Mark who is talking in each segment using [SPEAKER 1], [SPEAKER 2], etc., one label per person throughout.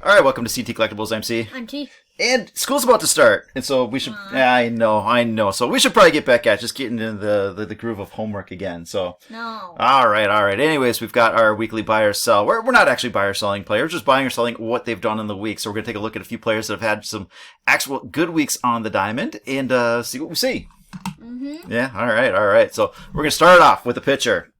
[SPEAKER 1] All right, welcome to CT Collectibles. I'm C.
[SPEAKER 2] I'm T.
[SPEAKER 1] And school's about to start, and so we should. I know. So we should probably get back at just getting into the groove of homework again. So
[SPEAKER 2] No.
[SPEAKER 1] all right. Anyways, we've got our weekly buy or sell. We're not actually buy or selling players, just buying or selling what they've done in the week. So we're gonna take a look at a few players that have had some actual good weeks on the diamond and see what we see.
[SPEAKER 2] Mm-hmm.
[SPEAKER 1] Yeah. All right. So we're gonna start off with a pitcher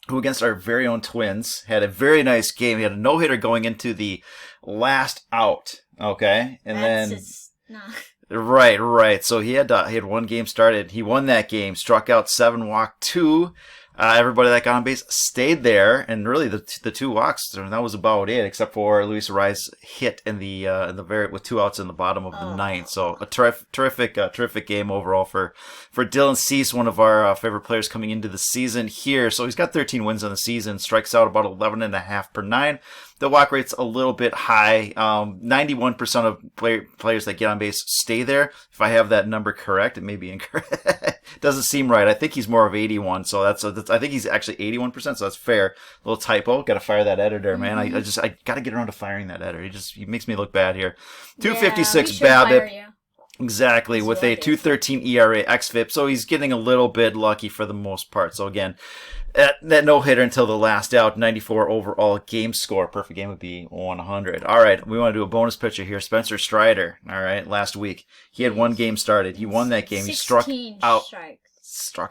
[SPEAKER 1] who, against our very own Twins, had a very nice game. He had a no-hitter going into the last out. Okay, and
[SPEAKER 2] That's
[SPEAKER 1] then
[SPEAKER 2] just not.
[SPEAKER 1] right. So he had one game started. He won that game, struck out 7, walked 2. Everybody that got on base stayed there, and really the 2 walks, that was about it, except for Luis Arraez hit in the with 2 outs in the bottom of the ninth. So a terrific game overall for Dylan Cease, one of our favorite players coming into the season here. So he's got 13 wins on the season, strikes out about 11.5 per 9. The walk rate's a little bit high. 91% of players that get on base stay there. If I have that number correct, it may be incorrect. Doesn't seem right. I think he's more of 81, so that's I think he's actually 81%, so that's fair. A little typo. Got to fire that editor, man. I got to get around to firing that editor. He makes me look bad here. 256 BABIP. Exactly, with a 2.13 ERA xFIP, so he's getting a little bit lucky for the most part. So again, that no-hitter until the last out, 94 overall game score. Perfect game would be 100. All right, we want to do a bonus pitcher here. Spencer Strider, all right, last week. He had one game started. He won that game. He struck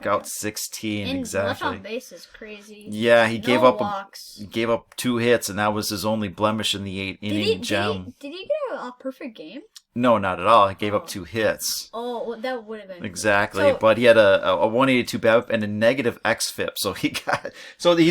[SPEAKER 1] out 16,
[SPEAKER 2] and
[SPEAKER 1] exactly.
[SPEAKER 2] left on base is crazy.
[SPEAKER 1] Yeah, he gave up
[SPEAKER 2] walks.
[SPEAKER 1] He gave up 2 hits, and that was his only blemish in the 8-inning gem.
[SPEAKER 2] Did he get a perfect game?
[SPEAKER 1] No, not at all. He gave up 2 hits.
[SPEAKER 2] Oh, well, that would have been
[SPEAKER 1] exactly.
[SPEAKER 2] So,
[SPEAKER 1] but he had a 182 BABIP and a negative xFIP, so he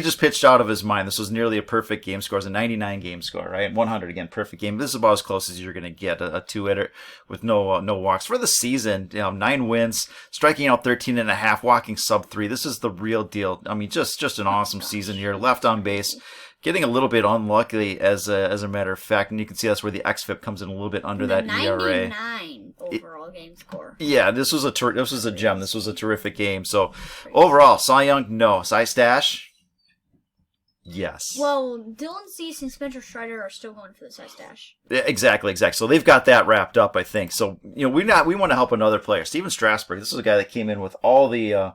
[SPEAKER 1] just pitched out of his mind. This was nearly a perfect game score. It was a 99 game score, right? 100 again, perfect game. This is about as close as you're going to get a 2-hitter with no walks for the season. 9 wins, striking out 13.5, walking sub 3. This is the real deal. I mean, just an awesome season here. Left on base. Getting a little bit unlucky as a matter of fact, and you can see that's where the xFIP comes in a little bit under that ERA.
[SPEAKER 2] 99 overall game score.
[SPEAKER 1] Yeah, this was a gem. This was a terrific game. So overall, Cy Young, no. Cy Stash, yes.
[SPEAKER 2] Well, Dylan Cease and Spencer Strider are still going for the Cy Stash.
[SPEAKER 1] Yeah, exactly. So they've got that wrapped up, I think. So we want to help another player, Steven Strasberg. This is a guy that came in with all the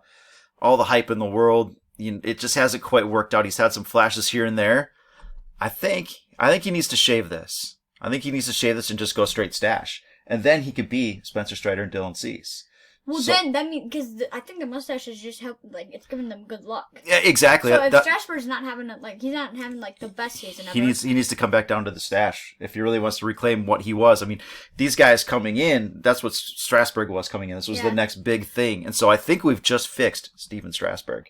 [SPEAKER 1] hype in the world. It just hasn't quite worked out. He's had some flashes here and there. I think he needs to shave this. I think he needs to shave this and just go straight Stash. And then he could be Spencer Strider and Dylan Cease.
[SPEAKER 2] Well, then that means because I think the mustache is just it's giving them good luck.
[SPEAKER 1] Yeah, exactly.
[SPEAKER 2] So if Strasburg's not having he's not having the best season ever.
[SPEAKER 1] He needs to come back down to the stash if he really wants to reclaim what he was. I mean, these guys coming in, that's what Strasberg was coming in. This was the next big thing, and so I think we've just fixed Steven Strasberg.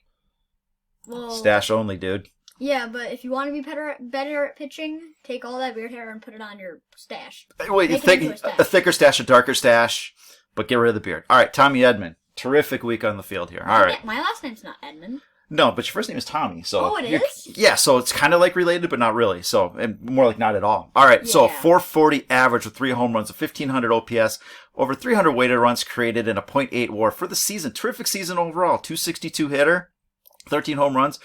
[SPEAKER 1] Well, stash only, dude.
[SPEAKER 2] Yeah, but if you want to be better at pitching, take all that weird hair and put it on your stash.
[SPEAKER 1] Wait, a thicker stash, a darker stash, but get rid of the beard. All right, Tommy Edmond. Terrific week on the field here. All right.
[SPEAKER 2] My last name's not Edmond.
[SPEAKER 1] No, but your first name is Tommy. So
[SPEAKER 2] it is?
[SPEAKER 1] Yeah, so it's kind of like related, but not really. So, and more like not at all. All right, so 440 average with 3 home runs, a 1,500 OPS, over 300 weighted runs created, and a .8 WAR for the season. Terrific season overall. 262 hitter. 13 home runs.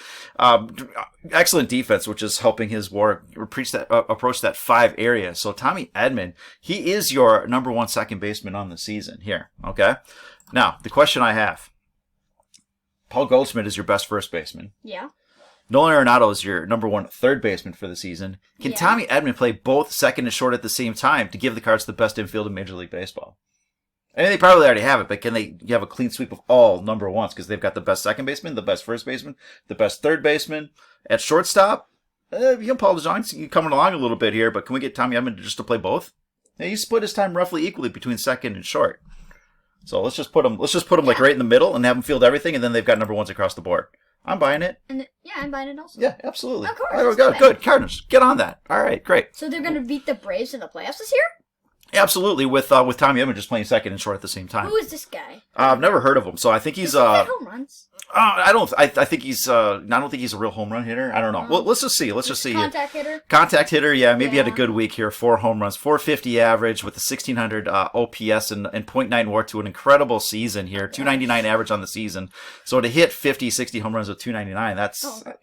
[SPEAKER 1] Excellent defense, which is helping his WAR approach that 5 area. So Tommy Edmond, he is your number 1 second baseman on the season here. Okay. Now, the question I have. Paul Goldsmith is your best first baseman.
[SPEAKER 2] Yeah.
[SPEAKER 1] Nolan Arenado is your number 1 third baseman for the season. Can Tommy Edmond play both second and short at the same time to give the Cards the best infield in Major League Baseball? I mean, they probably already have it, but can they have a clean sweep of all number 1s? Because they've got the best second baseman, the best first baseman, the best third baseman. At shortstop, Paul DeJong's coming along a little bit here, but can we get Tommy Edmond just to play both? Yeah, he split his time roughly equally between second and short. So let's just put him like right in the middle and have him field everything, and then they've got number 1s across the board. I'm buying it.
[SPEAKER 2] And I'm buying it also.
[SPEAKER 1] Yeah, absolutely.
[SPEAKER 2] Of course.
[SPEAKER 1] All right, good. Cardinals, get on that. All right, great.
[SPEAKER 2] So they're going to beat the Braves in the playoffs this year?
[SPEAKER 1] Absolutely, with Tommy Edmond just playing second and short at the same time.
[SPEAKER 2] Who is this guy?
[SPEAKER 1] I've never heard of him, so I think he's
[SPEAKER 2] home runs.
[SPEAKER 1] I think he's. I don't think he's a real home run hitter. I don't know. Well, let's just see.
[SPEAKER 2] Contact hitter.
[SPEAKER 1] Contact hitter. Yeah, maybe he had a good week here. 4 home runs, 450 average with a 1600 OPS and .9 WAR to an incredible season here. 299 average on the season. So to hit 50, 60 home runs with 299,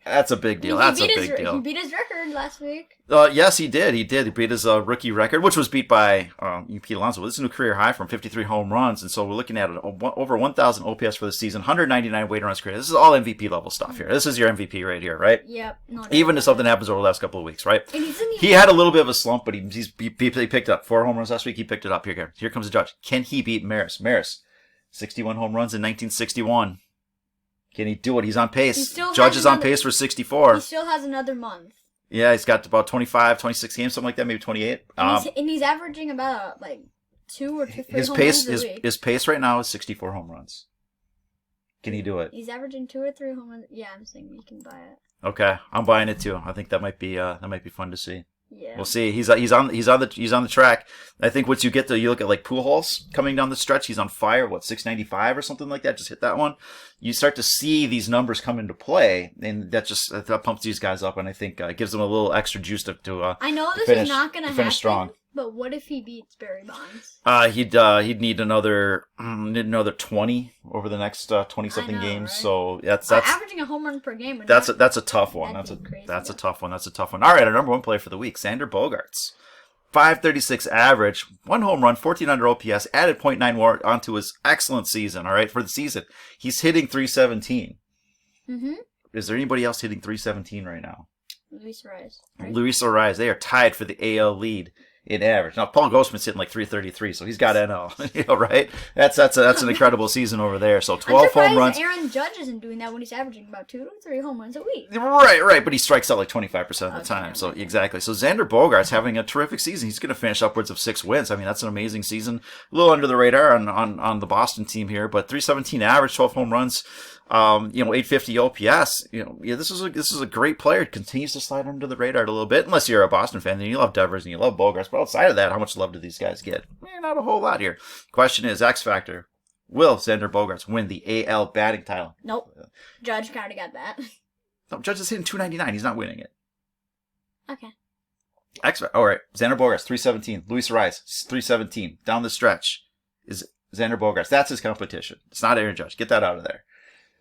[SPEAKER 1] that's a big deal. That's a big deal.
[SPEAKER 2] He beat his record last week.
[SPEAKER 1] Yes, he did. He did. He beat his rookie record, which was beat by Pete Alonso. This is a new career high from 53 home runs, and so we're looking at over 1,000 OPS for the season, 199 weighted runs created. This is all MVP level stuff here. This is your MVP right here, right?
[SPEAKER 2] Yep.
[SPEAKER 1] Even if something happens over the last couple of weeks, right?
[SPEAKER 2] And
[SPEAKER 1] He had a little bit of a slump, but he picked it up. 4 home runs last week. He picked it up. Here comes the judge. Can he beat Maris? Maris, 61 home runs in 1961. Can he do it? He's on pace. Judge is on pace for 64.
[SPEAKER 2] He still has another month.
[SPEAKER 1] Yeah, he's got about 25, 26 games, something like that, maybe 28.
[SPEAKER 2] And he's averaging about 2 or 3
[SPEAKER 1] his
[SPEAKER 2] home
[SPEAKER 1] pace,
[SPEAKER 2] runs a week.
[SPEAKER 1] his pace right now is 64 home runs. Can he do it?
[SPEAKER 2] He's averaging 2 or 3 home runs. Yeah, I'm saying you can buy it.
[SPEAKER 1] Okay, I'm buying it too. I think that might be fun to see.
[SPEAKER 2] Yeah.
[SPEAKER 1] We'll see. He's on the track. I think once you look at Pujols coming down the stretch, he's on fire. 695 or something like that? Just hit that one. You start to see these numbers come into play, and that pumps these guys up, and I think gives them a little extra juice to
[SPEAKER 2] I know this
[SPEAKER 1] finish,
[SPEAKER 2] is not going to happen.
[SPEAKER 1] Strong.
[SPEAKER 2] But what if he beats Barry Bonds?
[SPEAKER 1] He'd need another 20 over the next 20 something games. Right? So that's
[SPEAKER 2] averaging a home run per game.
[SPEAKER 1] That's a tough one. That's a tough one. That's a tough one. All right, our number 1 player for the week, Xander Bogarts, 536 average, 1 home run, 1400 OPS, added .9 WAR onto his excellent season. All right, for the season, he's hitting 317.
[SPEAKER 2] Mm-hmm.
[SPEAKER 1] Is there anybody else hitting 317 right now?
[SPEAKER 2] Luis Arraez.
[SPEAKER 1] Right? Luis Arraez. They are tied for the AL lead in average. Now, Paul Goldsmith's hitting 333, so he's got NL. Right? That's an incredible season over there. So 12 home runs.
[SPEAKER 2] Aaron Judge isn't doing that when he's averaging about 2 to 3 home runs a week.
[SPEAKER 1] Right. But he strikes out 25% of the time. So exactly. So Xander Bogarts having a terrific season. He's going to finish upwards of 6 wins. I mean, that's an amazing season. A little under the radar on the Boston team here, but 317 average, 12 home runs. 850 OPS. This is a great player. It continues to slide under the radar a little bit, unless you're a Boston fan. Then you love Devers and you love Bogarts. But outside of that, how much love do these guys get? Not a whole lot here. Question is, X Factor. Will Xander Bogarts win the AL batting title?
[SPEAKER 2] Nope. Judge kind of got that.
[SPEAKER 1] No, Judge is hitting 299. He's not winning it.
[SPEAKER 2] Okay.
[SPEAKER 1] All right. Xander Bogarts, 317. Luis Arraez, 317. Down the stretch is Xander Bogarts. That's his competition. It's not Aaron Judge. Get that out of there.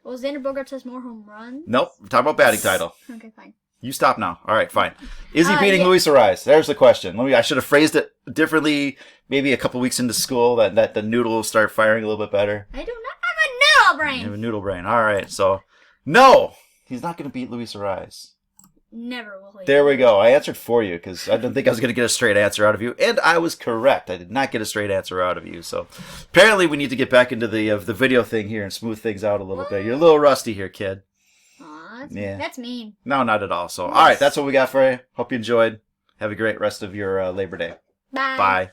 [SPEAKER 2] Well, Xander Bogarts has more home runs.
[SPEAKER 1] Nope. We're talking about batting title.
[SPEAKER 2] Okay, fine.
[SPEAKER 1] You stop now. All right, fine. Is he beating Luis Arraez? There's the question. I should have phrased it differently. Maybe a couple weeks into school, that the noodle will start firing a little bit better.
[SPEAKER 2] I do not have a noodle brain.
[SPEAKER 1] You have a noodle brain. All right. So, no, he's not going to beat Luis Arraez.
[SPEAKER 2] Never will he.
[SPEAKER 1] There we go. I answered for you because I didn't think I was going to get a straight answer out of you, and I was correct. I did not get a straight answer out of you. So apparently we need to get back into the video thing here and smooth things out a little bit. You're a little rusty here, kid.
[SPEAKER 2] Aw, that's mean.
[SPEAKER 1] No, not at all. So all right, that's what we got for you. Hope you enjoyed. Have a great rest of your Labor Day.
[SPEAKER 2] Bye.
[SPEAKER 1] Bye.